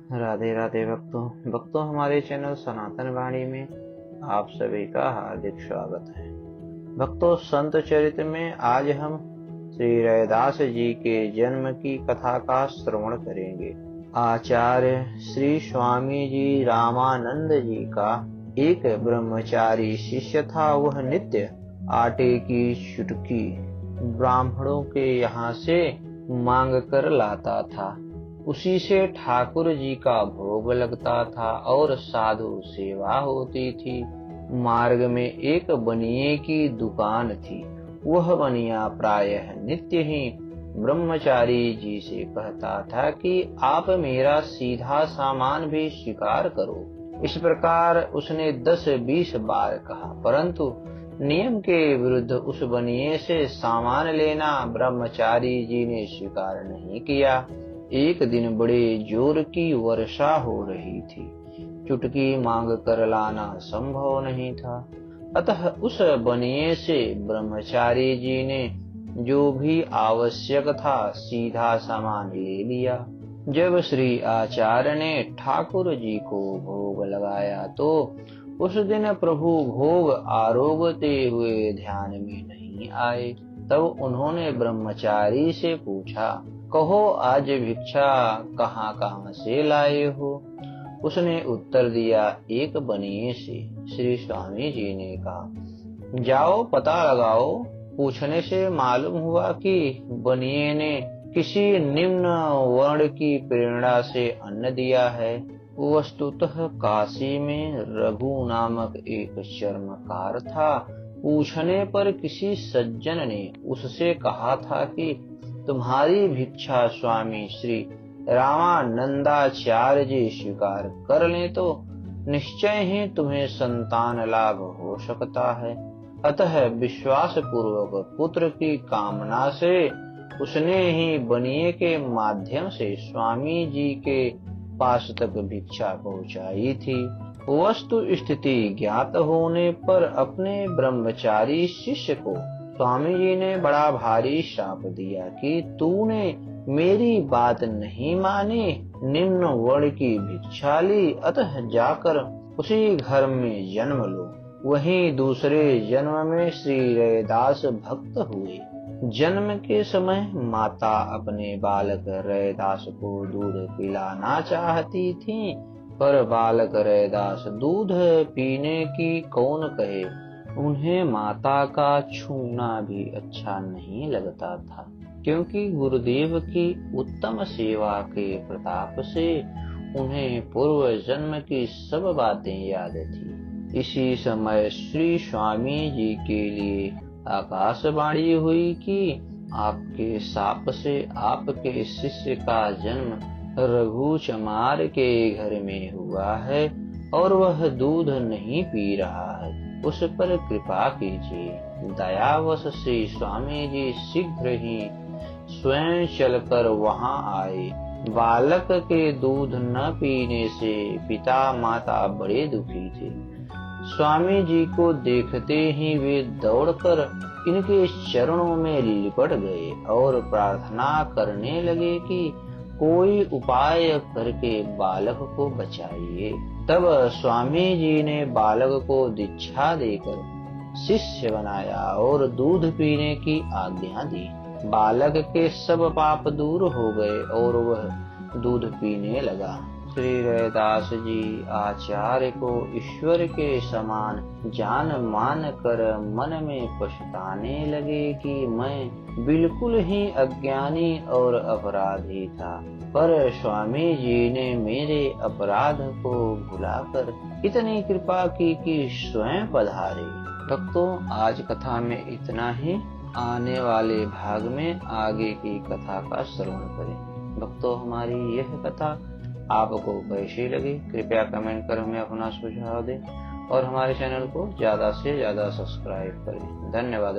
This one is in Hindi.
राधे राधे भक्तों हमारे चैनल सनातन वाणी में आप सभी का हार्दिक स्वागत है। भक्तों, संत चरित्र में आज हम श्री रैदास जी के जन्म की कथा का श्रवण करेंगे। आचार्य श्री स्वामी जी रामानंद जी का एक ब्रह्मचारी शिष्य था। वह नित्य आटे की चुटकी ब्राह्मणों के यहाँ से मांग कर लाता था। उसी से ठाकुर जी का भोग लगता था और साधु सेवा होती थी। मार्ग में एक बनिए की दुकान थी। वह बनिया प्रायः नित्य ही ब्रह्मचारी जी से कहता था कि आप मेरा सीधा सामान भी स्वीकार करो। इस प्रकार उसने 10-20 बार कहा, परंतु नियम के विरुद्ध उस बनिए से सामान लेना ब्रह्मचारी जी ने स्वीकार नहीं किया। एक दिन बड़े जोर की वर्षा हो रही थी। चुटकी मांग कर लाना संभव नहीं था, अतः उस बनिए से ब्रह्मचारी जी ने जो भी आवश्यक था सीधा सामान ले लिया। जब श्री आचार्य ने ठाकुर जी को भोग लगाया तो उस दिन प्रभु भोग आरोगते हुए ध्यान में नहीं आए। तब उन्होंने ब्रह्मचारी से पूछा, कहो आज भिक्षा कहाँ कहाँ से लाए हो? उसने उत्तर दिया, एक बनिए से। श्री स्वामी जी ने कहा, जाओ पता लगाओ। पूछने से मालूम हुआ कि बनिए ने किसी निम्न वर्ण की प्रेरणा से अन्न दिया है। वस्तुतः काशी में रघु नामक एक चर्मकार था। पूछने पर किसी सज्जन ने उससे कहा था कि तुम्हारी भिक्षा स्वामी श्री रामानंदाचार्य जी स्वीकार कर लें तो निश्चय ही तुम्हें संतान लाभ हो सकता है। अतः विश्वास पूर्वक पुत्र की कामना से उसने ही बनिए के माध्यम से स्वामी जी के पास तक भिक्षा पहुंचाई थी। वस्तु स्थिति ज्ञात होने पर अपने ब्रह्मचारी शिष्य को स्वामी जी ने बड़ा भारी शाप दिया कि तूने मेरी बात नहीं मानी, निम्न वर्ण की भिक्षा ली, अतः जाकर उसी घर में जन्म लो। वहीं दूसरे जन्म में श्री रैदास भक्त हुए। जन्म के समय माता अपने बालक रैदास को दूध पिलाना चाहती थी, पर बालक रैदास दूध पीने की कौन कहे। उन्हें माता का छूना भी अच्छा नहीं लगता था, क्योंकि गुरुदेव की उत्तम सेवा के प्रताप से उन्हें पूर्व जन्म की सब बातें याद थी। इसी समय श्री स्वामी जी के लिए आकाशवाणी हुई कि आपके शाप से आपके शिष्य का जन्म रघु चमार के घर में हुआ है और वह दूध नहीं पी रहा है। उस पर कृपा कीजिए। दयावश से स्वामी जी शीघ्र ही स्वयं चलकर वहां आए। बालक के दूध न पीने से पिता माता बड़े दुखी थे। स्वामी जी को देखते ही वे दौड़कर इनके चरणों में लिपट गए और प्रार्थना करने लगे कि कोई उपाय करके बालक को बचाइए। तब स्वामी जी ने बालक को दीक्षा देकर शिष्य बनाया और दूध पीने की आज्ञा दी। बालक के सब पाप दूर हो गए और वह दूध पीने लगा। श्री रैदास जी आचार्य को ईश्वर के समान जान मान कर मन में पछताने लगे कि मैं बिल्कुल ही अज्ञानी और अपराधी था, पर स्वामी जी ने मेरे अपराध को भुलाकर इतनी कृपा की कि स्वयं पधारे। भक्तों, आज कथा में इतना ही। आने वाले भाग में आगे की कथा का श्रवण करें। भक्तों, हमारी यह कथा आपको कैसी लगी कृपया कमेंट कर हमें अपना सुझाव दें और हमारे चैनल को ज्यादा से ज्यादा सब्सक्राइब करें। धन्यवाद।